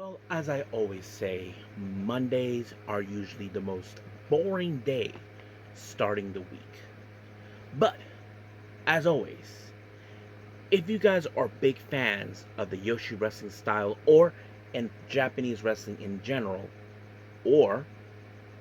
Well, as I always say, Mondays are usually the most boring day starting the week. But, as always, if you guys are big fans of the Yoshi wrestling style or in Japanese wrestling in general, or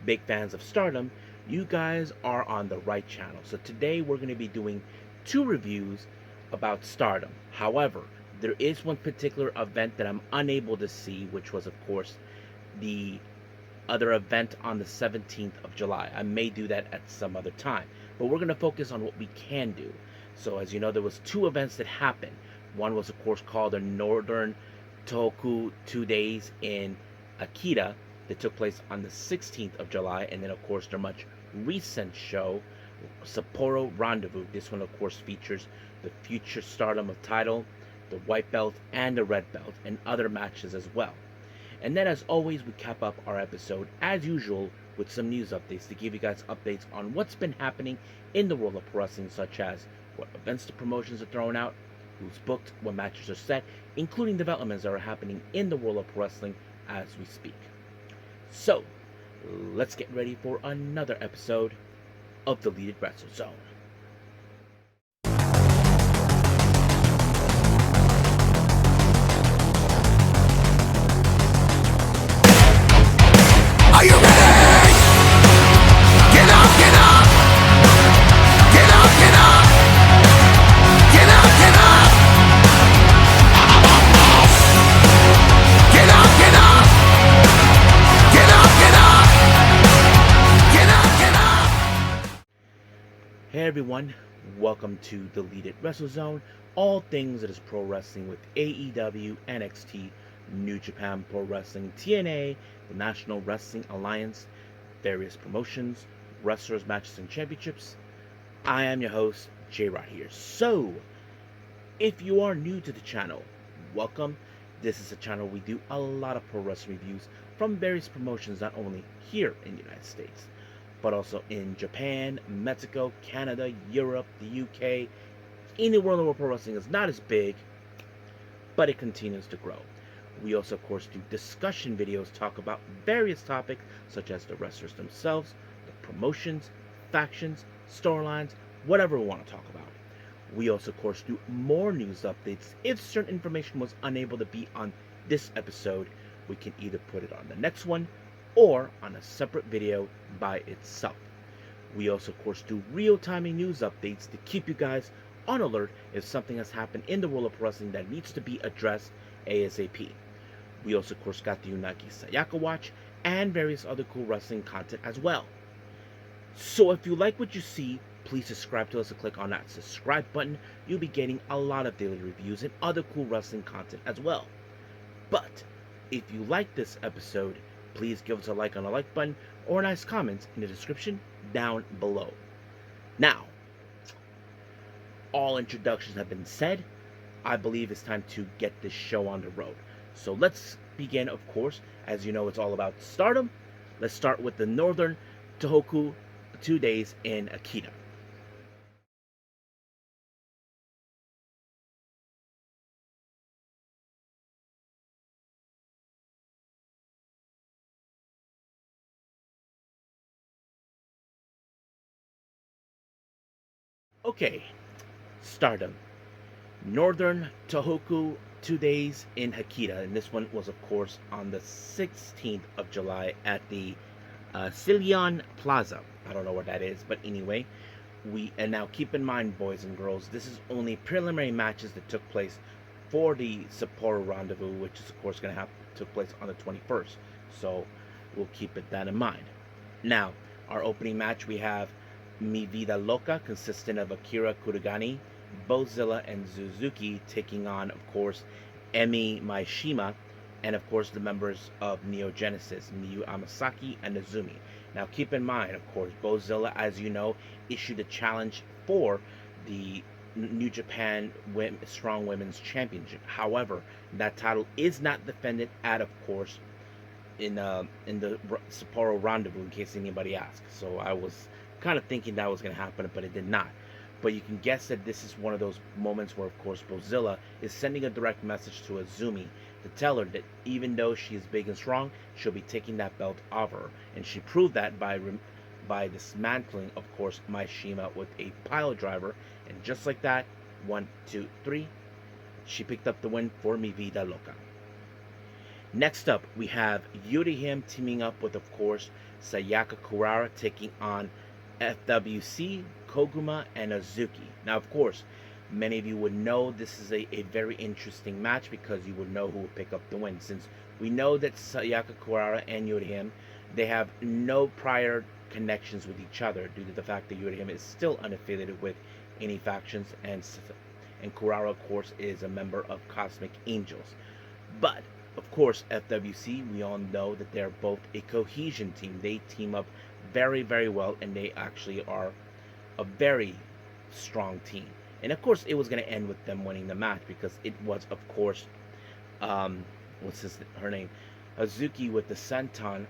big fans of Stardom, you guys are on the right channel. So today we're going to be doing two reviews about Stardom. However, there is one particular event that I'm unable to see, which was, of course, the other event on the 17th of July. I may do that at some other time, but we're going to focus on what we can do. So as you know, there was two events that happened. One was, of course, called the Northern Tohoku 2 days in Akita that took place on the 16th of July, and then, of course, their much recent show, Sapporo Rendezvous. This one, of course, features the future Stardom of title, the white belt, and the red belt, and other matches as well. And then, as always, we cap up our episode, as usual, with some news updates to give you guys updates on what's been happening in the world of pro wrestling, such as what events the promotions are throwing out, who's booked, what matches are set, including developments that are happening in the world of pro wrestling as we speak. So, let's get ready for another episode of the Deleted Wrestle Zone. Are you ready? Get up, get up! Get up, get up! Get up, get up! Get up, get up! Get up, get up! Get up, get up! Hey everyone, welcome to the Deleted Wrestle Zone, all things that is pro wrestling with AEW, NXT, New Japan Pro Wrestling, TNA, the National Wrestling Alliance, various promotions, wrestlers, matches, and championships. I am your host, J-Rod here. So, if you are new to the channel, welcome. This is a channel we do a lot of pro wrestling reviews from various promotions, not only here in the United States, but also in Japan, Mexico, Canada, Europe, the UK. In the world of pro wrestling is not as big, but it continues to grow. We also, of course, do discussion videos, talk about various topics such as the wrestlers themselves, the promotions, factions, storylines, whatever we want to talk about. We also, of course, do more news updates. If certain information was unable to be on this episode, we can either put it on the next one or on a separate video by itself. We also, of course, do real-time news updates to keep you guys on alert if something has happened in the world of wrestling that needs to be addressed ASAP. We also, of course, got the Unagi Sayaka Watch and various other cool wrestling content as well. So if you like what you see, please subscribe to us and click on that subscribe button. You'll be getting a lot of daily reviews and other cool wrestling content as well. But if you like this episode, please give us a like on the like button or a nice comment in the description down below. Now, all introductions have been said. I believe it's time to get this show on the road. So let's begin, of course. As you know, it's all about Stardom. Let's start with the Northern Tohoku 2 days in Akita. Okay, Stardom. Northern Tohoku 2 days in Akita, and this one was, of course, on the 16th of July at the Silion Plaza. I don't know what that is, but anyway, and now keep in mind, boys and girls, this is only preliminary matches that took place for the Sapporo Rendezvous, which is, of course, going to took place on the 21st. So we'll keep that in mind. Now, our opening match, we have Mi Vida Loca, consisting of Akira Kurugani, Bozilla, and Suzuki, taking on, of course, Emi Maishima, and of course the members of Neo Genesis, Miyu Amasaki and Azumi. Now keep in mind, of course, Bozilla, as you know, issued a challenge for the New Japan Strong Women's Championship. However, that title is not defended at, of course, in the Sapporo Rendezvous, in case anybody asks. So I was kind of thinking that was going to happen, but it did not. But you can guess that this is one of those moments where, of course, Bozilla is sending a direct message to Azumi to tell her that even though she is big and strong, she'll be taking that belt off her. And she proved that by dismantling, of course, Maishima with a pile driver. And just like that, 1, 2, 3, she picked up the win for Mi Vida Loca. Next up, we have Yurihim teaming up with, of course, Sayaka Kurara taking on FWC, Koguma, and Azuki. Now, of course, many of you would know this is a very interesting match because you would know who will pick up the win. Since we know that Sayaka Kurara and Yurihim, they have no prior connections with each other due to the fact that Yurihim is still unaffiliated with any factions, and Kurara, of course, is a member of Cosmic Angels. But of course, FWC, we all know that they're both a cohesion team. They team up very, very well, and they actually are a very strong team. And of course, it was going to end with them winning the match because it was, of course, her name? Azuki with the senton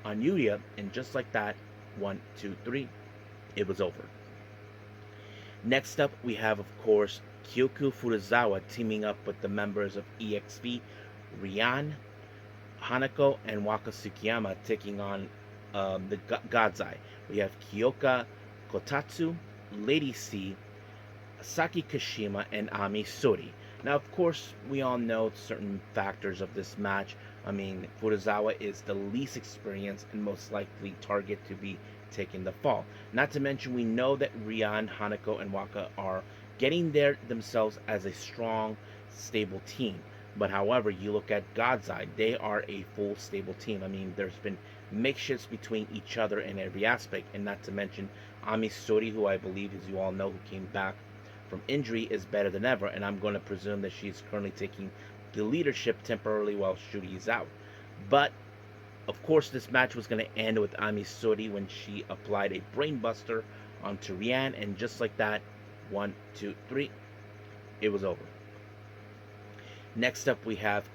on Yuria, and just like that, 1, 2, 3, it was over. Next up, we have, of course, Kyoku Furuzawa teaming up with the members of EXP, Rian, Hanako, and Waka Tsukiyama taking on the Godzai. We have Kyoka Kotatsu, Lady C, Saki Kashima, and Ami Sori. Now, of course, we all know certain factors of this match. I mean, Furuzawa is the least experienced and most likely target to be taking the fall. Not to mention, we know that Rian, Hanako, and Waka are getting there themselves as a strong, stable team. But however, you look at Godzai, they are a full, stable team. I mean, there's been makeshifts between each other in every aspect, and not to mention Ami Sori, who I believe, as you all know, who came back from injury, is better than ever, and I'm going to presume that she's currently taking the leadership temporarily while Shuri is out. But of course, this match was going to end with Ami Sori when she applied a brainbuster onto Rian, and just like that, 1, 2, 3, it was over. Next up, we have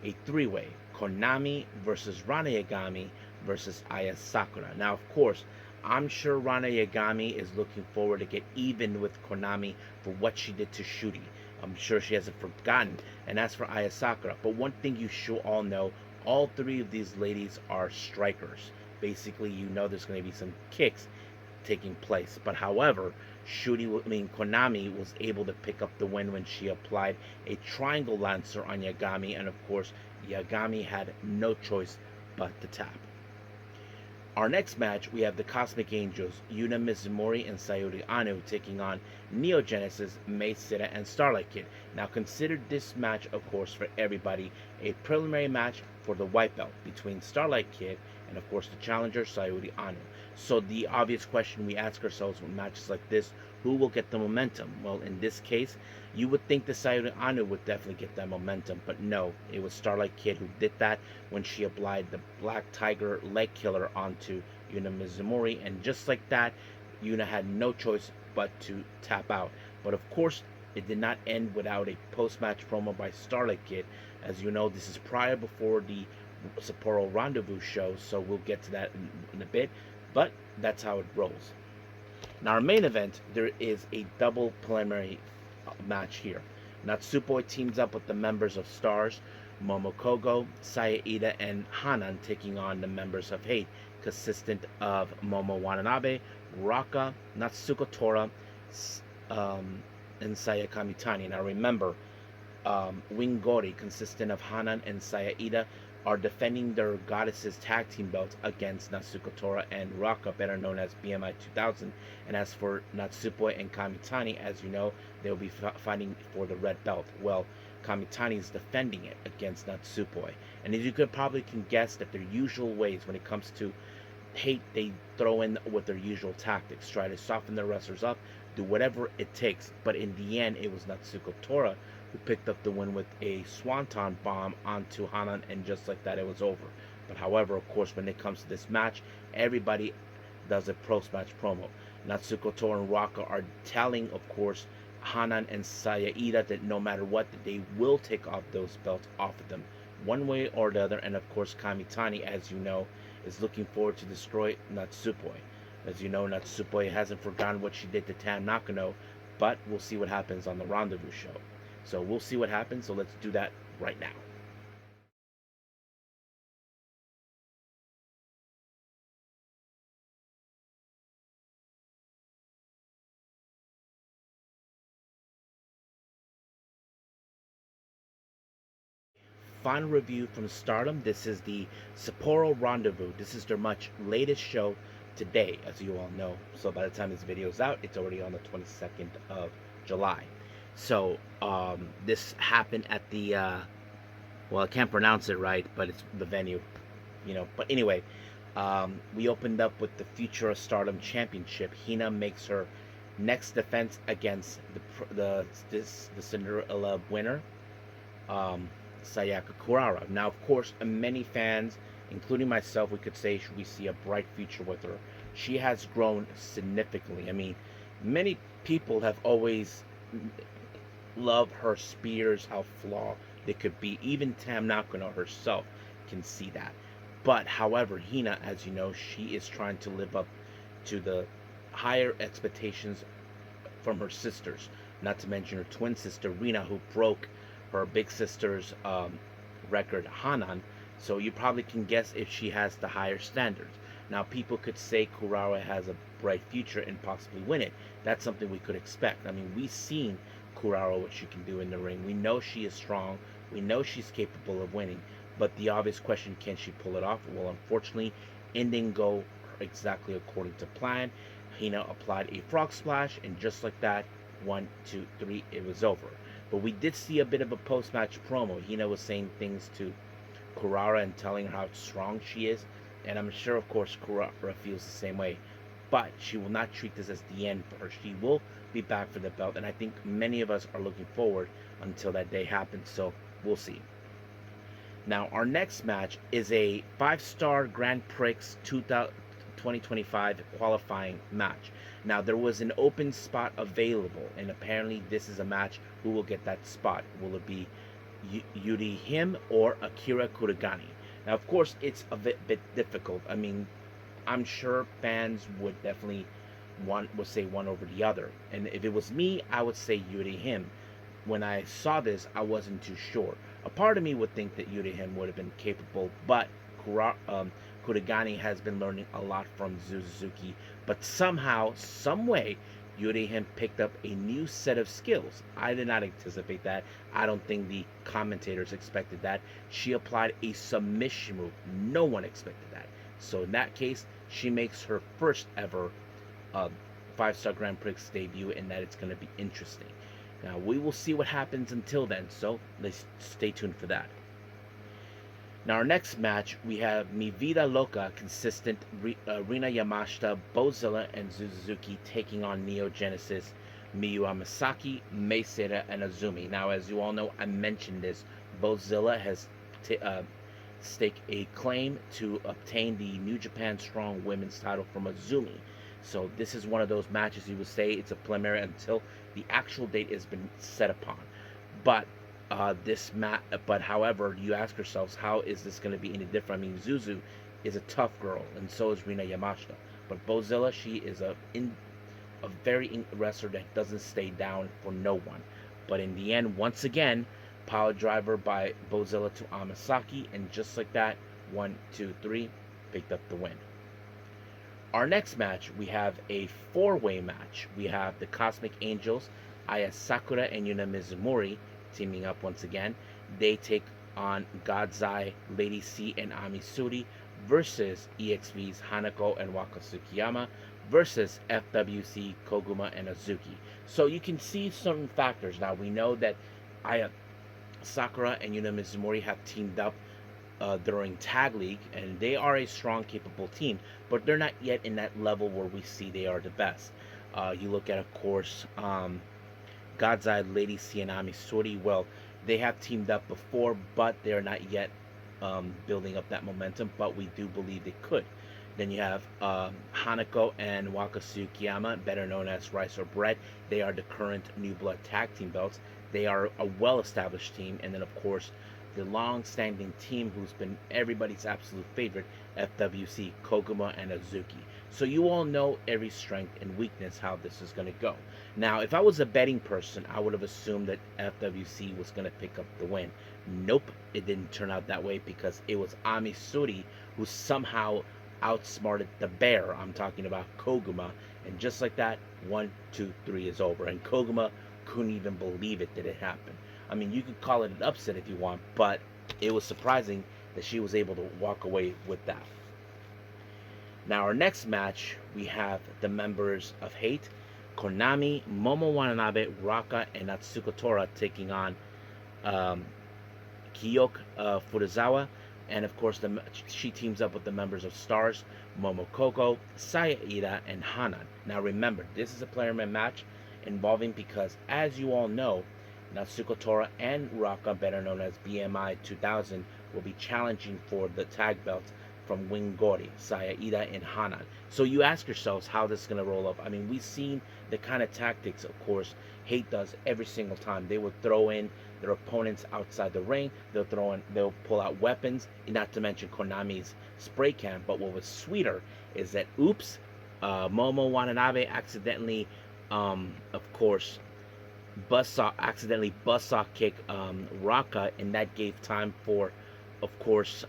a three-way: Konami versus Rana Yagami versus Aya Sakura. Now, of course, I'm sure Rana Yagami is looking forward to get even with Konami for what she did to Shuri. I'm sure she hasn't forgotten. And as for Aya Sakura, but one thing you should all know, all three of these ladies are strikers. Basically, you know there's going to be some kicks taking place. But however, Konami was able to pick up the win when she applied a triangle lancer on Yagami, and of course, Yagami had no choice but to tap. Our next match, we have the Cosmic Angels, Yuna Mizumori and Sayuri Anu taking on Neo Genesis, Mei Sita, and Starlight Kid. Now, consider this match, of course, for everybody, a preliminary match for the white belt between Starlight Kid and, of course, the challenger, Sayuri Anu. So the obvious question we ask ourselves with matches like this, who will get the momentum? Well, in this case, you would think the Sayuri Anu would definitely get that momentum, but no, it was Starlight Kid who did that when she applied the Black Tiger leg killer onto Yuna Mizumori, and just like that, Yuna had no choice but to tap out. But of course, it did not end without a post-match promo by Starlight Kid. As you know, this is before the Sapporo Rendezvous show, so we'll get to that in a bit, but that's how it rolls. Now, our main event, there is a double preliminary match here. Natsupoi teams up with the members of Stars, Momokogo, Saya Ida, and Hanan taking on the members of Hate, consistent of Momo Watanabe, Raka, Natsuko Tora, and Saya Kamitani. Now remember, Wing Gori, consistent of Hanan and Saya Ida, are defending their Goddesses tag team belts against Natsuko Tora and Raka, better known as BMI 2000. And as for Natsupoi and Kamitani, as you know, they'll be fighting for the red belt. Well, Kamitani is defending it against Natsupoi. And as you can guess that their usual ways when it comes to Hate, they throw in with their usual tactics, try to soften their wrestlers up, do whatever it takes. But in the end, it was Natsuko Tora who picked up the win with a swanton bomb onto Hanan, and just like that, it was over. But however, of course, when it comes to this match, everybody does a post-match promo. Natsuko Tora and Raka are telling, of course, Hanan and Saya Ida that no matter what, that they will take off those belts off of them, one way or the other. And of course, Kamitani, as you know, is looking forward to destroy Natsupoi. As you know, Natsupoi hasn't forgotten what she did to Tam Nakano but we'll see what happens on the Rendezvous show. So we'll see what happens. So let's do that right now. Final review from Stardom. This is the Sapporo Rendezvous. This is their much latest show today, as you all know. So by the time this video is out, it's already on the 22nd of July. So this happened at the well, I can't pronounce it right, but it's the venue, But anyway, we opened up with the Future of Stardom Championship. Hina makes her next defense against the Cinderella winner, Sayaka Kurara. Now, of course, many fans, including myself, we could say we see a bright future with her. She has grown significantly. I mean, many people have always loved her spears, how flawed they could be. Even Tam Nakano herself can see that. But, however, Hina, as you know, she is trying to live up to the higher expectations from her sisters. Not to mention her twin sister, Rina, who broke her big sister's record, Hanan. So you probably can guess if she has the higher standards. Now, people could say Kurara has a bright future and possibly win it. That's something we could expect. I mean, we've seen Kurara, what she can do in the ring. We know she is strong. We know she's capable of winning. But the obvious question, can she pull it off? Well, unfortunately, it didn't go exactly according to plan. Hina applied a frog splash, and just like that, 1, 2, 3, it was over. But we did see a bit of a post-match promo. Hina was saying things to Kurara and telling her how strong she is. And I'm sure, of course, Kurara feels the same way. But she will not treat this as the end for her. She will be back for the belt. And I think many of us are looking forward until that day happens. So we'll see. Now, our next match is a 5-star Grand Prix 2025 qualifying match. Now, there was an open spot available, and apparently this is a match. Who will get that spot? Will it be Yuri Him or Akira Kuragani? Now, of course, it's a bit difficult. I mean, I'm sure fans would definitely would say one over the other. And if it was me, I would say Yuri Him. When I saw this, I wasn't too sure. A part of me would think that Yuri Him would have been capable, but Kuragani has been learning a lot from Suzuki. But somehow, some way, Yuri Him picked up a new set of skills. I did not anticipate that. I don't think the commentators expected that. She applied a submission move. No one expected that. So in that case, she makes her first ever 5-star Grand Prix debut, and that it's going to be interesting. Now, we will see what happens until then, so let's stay tuned for that. Now, our next match, we have Mi Vida Loca, consistent Rina Yamashita, Bozilla, and Suzuki taking on Neo Genesis, Miyu Amasaki, Meisera, and Azumi. Now, as you all know, I mentioned this. Bozilla has staked a claim to obtain the New Japan Strong Women's title from Azumi. So this is one of those matches you would say it's a preliminary until the actual date has been set upon. But but however, you ask yourselves, how is this going to be any different? I mean, Zuzu is a tough girl, and so is Rina Yamashita. But Bozilla, she is a very wrestler that doesn't stay down for no one. But in the end, once again, power driver by Bozilla to Amasaki, and just like that, 1, 2, 3, picked up the win. Our next match, we have a 4-way match. We have the Cosmic Angels, Aya Sakura and Yuna Mizumori, teaming up once again. They take on God's Eye, Lady C, and Ami Suri versus EXV's Hanako and Waka Tsukiyama versus FWC, Koguma, and Azuki. So you can see certain factors. Now, we know that Aya Sakura and Yuna Mizumori have teamed up during Tag League, and they are a strong, capable team, but they're not yet in that level where we see they are the best. You look at, of course, God's Eye, Lady C, and Ami Suri. Well, they have teamed up before, but they're not yet building up that momentum, but we do believe they could. Then you have Hanako and Waka Tsukiyama, better known as Rice or Bread. They are the current New Blood Tag Team belts. They are a well-established team. And then, of course, the long-standing team who's been everybody's absolute favorite, FWC, Koguma, and Azuki. So you all know every strength and weakness how this is going to go. Now, if I was a betting person, I would have assumed that FWC was going to pick up the win. Nope, it didn't turn out that way because it was Ami Suri who somehow outsmarted the bear. I'm talking about Koguma. And just like that, 1, 2, 3 is over. And Koguma couldn't even believe it that it happened. I mean, you could call it an upset if you want, but it was surprising that she was able to walk away with that. Now, our next match, we have the members of Hate, Konami, Momo Watanabe, Raka, and Natsuko Tora taking on Kiyoka Furuzawa. And of course, she teams up with the members of Stars, Momokoko, Saya Ida, and Hanan. Now remember, this is a player-man match involving, because as you all know, Natsuko Tora and Raka, better known as BMI 2000, will be challenging for the tag belt from Wingori, Saya Ida, and Hanan. So you ask yourselves how this is going to roll up. I mean, we've seen the kind of tactics, of course, Hate does every single time. They would throw in their opponents outside the ring. They'll pull out weapons, not to mention Konami's spray can. But what was sweeter is that, Momo Watanabe accidentally, of course, accidentally buzzsaw kick Raka, and that gave time for, of course,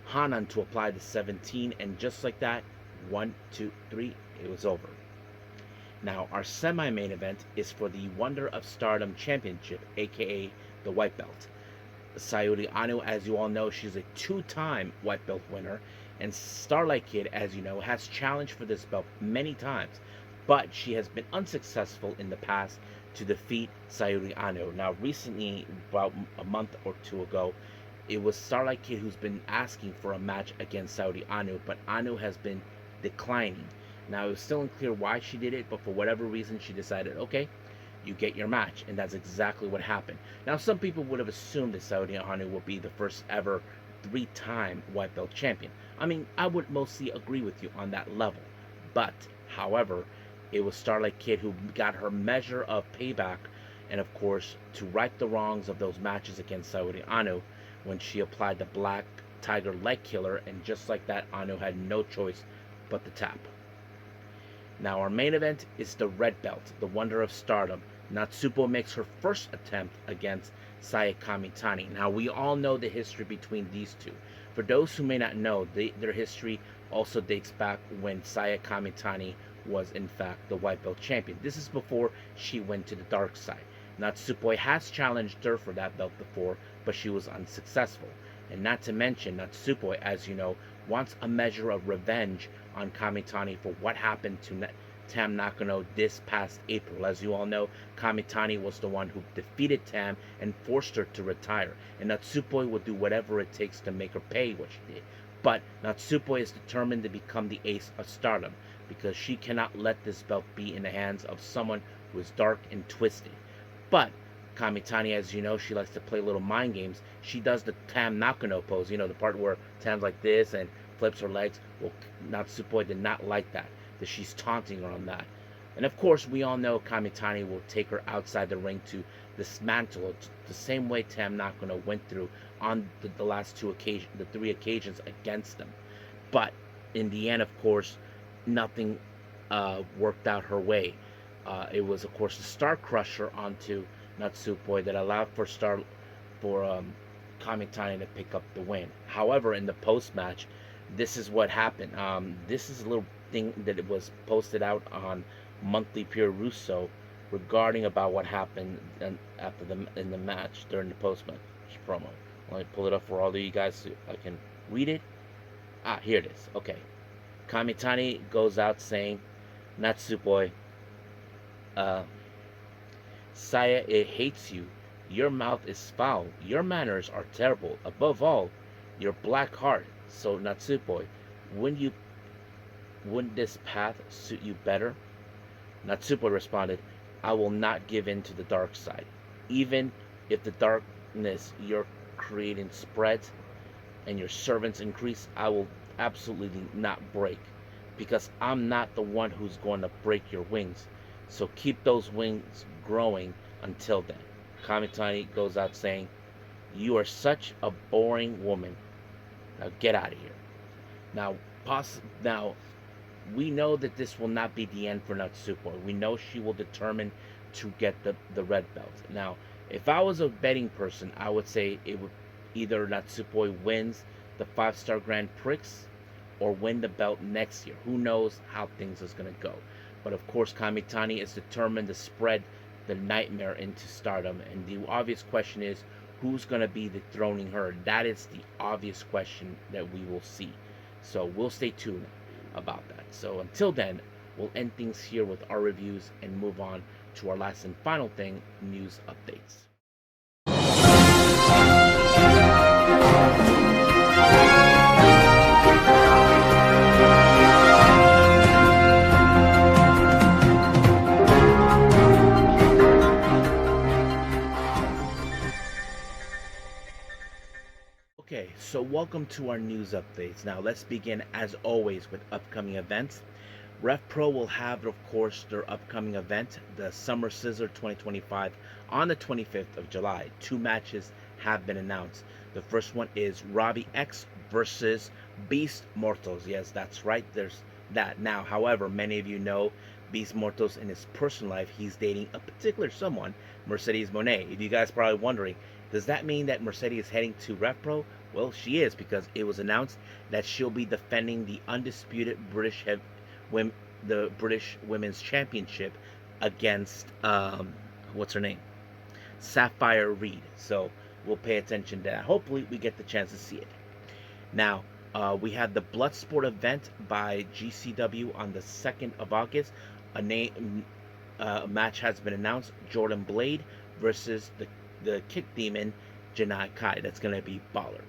Hanan to apply the 17, and just like that, 1, 2, 3, it was over. Now, our semi-main event is for the Wonder of Stardom Championship, aka the White Belt. Sayuri Anu, as you all know, she's a 2-time White Belt winner, and Starlight Kid, as you know, has challenged for this belt many times, but she has been unsuccessful in the past to defeat Sayuri Anu. Now, recently, about a month or two ago, it was Starlight Kid who's been asking for a match against Sayuri Anu, but Anu has been declining. Now, it was still unclear why she did it, but for whatever reason, she decided, okay, you get your match, and that's exactly what happened. Now, some people would have assumed that Sayuri Anu would be the first ever 3-time White Belt champion. I mean, I would mostly agree with you on that level, but, however, it was Starlight Kid who got her measure of payback, and of course, to right the wrongs of those matches against Sayuri Anu, when she applied the Black Tiger Leg Killer, and just like that, Anu had no choice but to tap. Now, our main event is the Red Belt, the Wonder of Stardom. Natsuko makes her first attempt against Saya Kamitani. Now, we all know the history between these two. For those who may not know, their history also dates back when Saya Kamitani was, in fact, the White Belt champion. This is before she went to the dark side. Natsupoi has challenged her for that belt before, but she was unsuccessful. And not to mention, Natsupoi, as you know, wants a measure of revenge on Kamitani for what happened to Tam Nakano this past April. As you all know, Kamitani was the one who defeated Tam and forced her to retire. And Natsupoi will do whatever it takes to make her pay what she did. But Natsupoi is determined to become the ace of Stardom, because she cannot let this belt be in the hands of someone who is dark and twisted. But Kamitani, as you know, she likes to play little mind games. She does the Tam Nakano pose, you know, the part where Tam's like this and flips her legs. Well, Natsupoi did not like that she's taunting her on that. And of course, we all know Kamitani will take her outside the ring to dismantle it, the same way Tam Nakano went through on the last the 3 occasions against them. But in the end, of course, nothing worked out her way. It was, of course, the Star Crusher onto Natsupoi that allowed for Kamitani to pick up the win. However, in the post-match, this is what happened. This is a little thing that it was posted out on Monthly Pure Russo regarding about what happened in the match during the post-match promo. Let me pull it up for all of you guys so I can read it. Here it is. Okay. Kamitani goes out saying, Natsupoi, Saya, it hates you. Your mouth is foul. Your manners are terrible. Above all, your black heart. So, Natsupoi, wouldn't this path suit you better? Natsupoi responded, I will not give in to the dark side. Even if the darkness you're creating spreads and your servants increase, I will absolutely not break, because I'm not the one who's going to break your wings. So keep those wings growing until then. Kamitani goes out saying, you are such a boring woman. Now get out of here. Now, we know that this will not be the end for Natsupoi. We know she will determine to get the red belt. Now, if I was a betting person, I would say it would either Natsupoi wins the 5-star Grand Prix or win the belt next year. Who knows how things is going to go. But of course, Kamitani is determined to spread the nightmare into Stardom. And the obvious question is, who's going to be dethroning her? That is the obvious question that we will see. So we'll stay tuned about that. So until then, we'll end things here with our reviews and move on to our last and final thing, news updates. Okay, so welcome to our news updates. Now let's begin as always with upcoming events. RevPro will have, of course, their upcoming event, the Summer Scissor 2025, on the 25th of July. 2 matches have been announced. The first one is Robbie X versus Beast Mortos. Yes, that's right, there's that. Now, however, many of you know Beast Mortos in his personal life, he's dating a particular someone, Mercedes Moné. If you guys are probably wondering, does that mean that Mercedes is heading to RevPro? Well, she is, because it was announced that she'll be defending the undisputed the British Women's Championship against what's her name, Sapphire Reed. So we'll pay attention to that. Hopefully, we get the chance to see it. Now, we have the Bloodsport event by GCW on the 2nd of August. A match has been announced: Jordan Blade versus the Kick Demon Janai Kai. That's gonna be baller.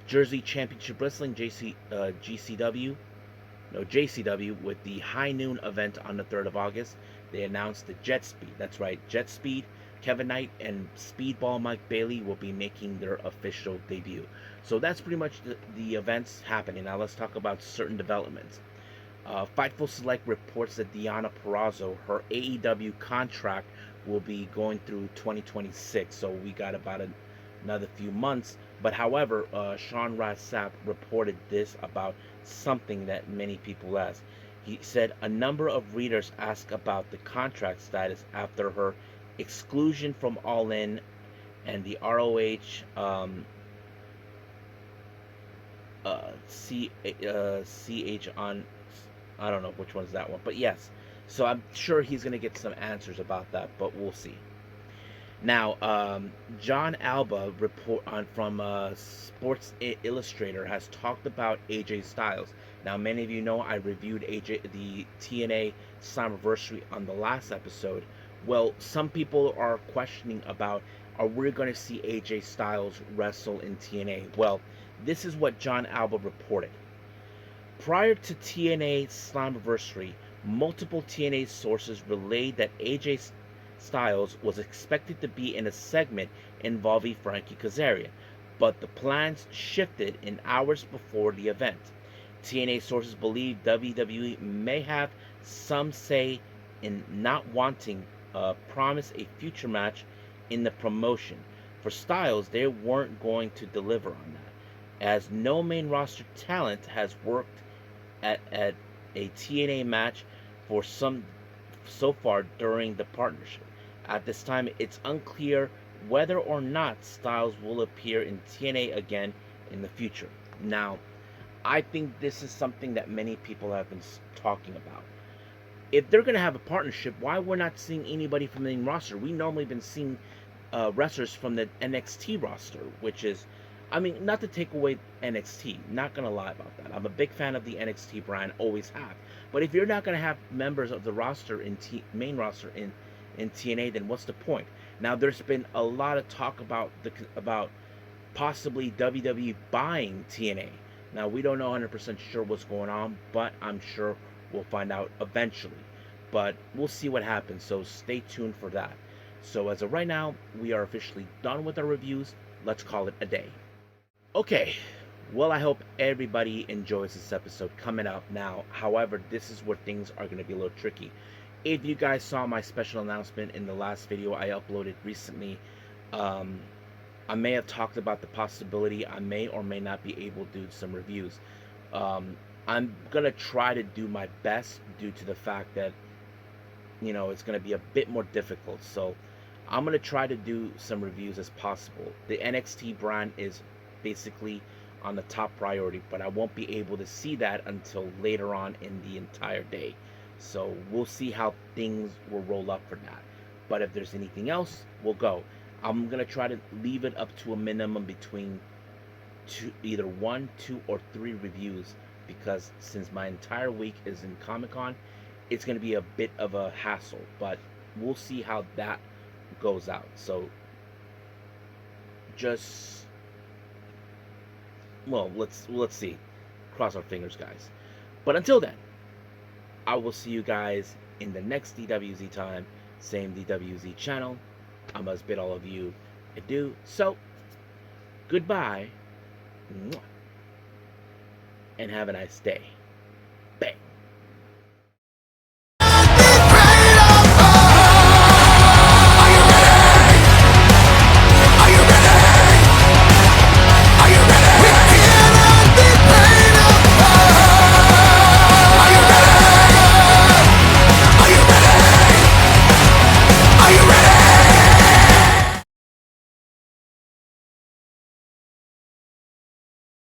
Jersey Championship Wrestling JCW with the High Noon event on the 3rd of August. They announced the Jet Speed. That's right, Jet Speed. Kevin Knight and Speedball Mike Bailey will be making their official debut. So that's pretty much the events happening. Now let's talk about certain developments. Fightful Select reports that Deonna Purrazzo, her AEW contract will be going through 2026. So we got about another few months. But however, Sean Ross Sapp reported this about something that many people asked. He said a number of readers asked about the contract status after her exclusion from All In and the ROH CH on, I don't know which one's that one, but yes. So I'm sure he's going to get some answers about that, but we'll see. Now, John Alba from Sports Illustrator has talked about AJ Stylez. Now, many of you know I reviewed the TNA Slammiversary on the last episode. Well, some people are questioning about, are we going to see AJ Stylez wrestle in TNA? Well, this is what John Alba reported. Prior to TNA Slammiversary, multiple TNA sources relayed that AJ Stylez was expected to be in a segment involving Frankie Kazarian, but the plans shifted in hours before the event. TNA sources believe WWE may have some say in not wanting promise a future match in the promotion. For Stylez, they weren't going to deliver on that, as no main roster talent has worked at a TNA match so far during the partnership. At this time, it's unclear whether or not Stylez will appear in TNA again in the future. Now, I think this is something that many people have been talking about. If they're going to have a partnership, why we're not seeing anybody from the main roster? We normally been seeing wrestlers from the NXT roster, which is, I mean, not to take away NXT, not going to lie about that. I'm a big fan of the NXT brand, always have. But if you're not going to have members of the roster main roster in TNA, then what's the point? Now, there's been a lot of talk about possibly WWE buying TNA. Now, we don't know 100% sure what's going on, but I'm sure we'll find out eventually. But we'll see what happens, so stay tuned for that. So as of right now, we are officially done with our reviews. Let's call it a day. Okay, well, I hope everybody enjoys this episode coming up now. However, this is where things are going to be a little tricky. If you guys saw my special announcement in the last video I uploaded recently, I may have talked about the possibility I may or may not be able to do some reviews. I'm gonna try to do my best due to the fact that it's gonna be a bit more difficult. So I'm gonna try to do some reviews as possible. The NXT brand is basically on the top priority, but I won't be able to see that until later on in the entire day. So we'll see how things will roll up for that. But if there's anything else, we'll go. I'm gonna try to leave it up to a minimum between either 1, 2, or 3 reviews, because since my entire week is in Comic Con, it's going to be a bit of a hassle, but we'll see how that goes out. So just, well, let's see. Cross our fingers, guys. But until then, I will see you guys in the next DWZ time, same DWZ channel. I must bid all of you adieu. So goodbye, and have a nice day.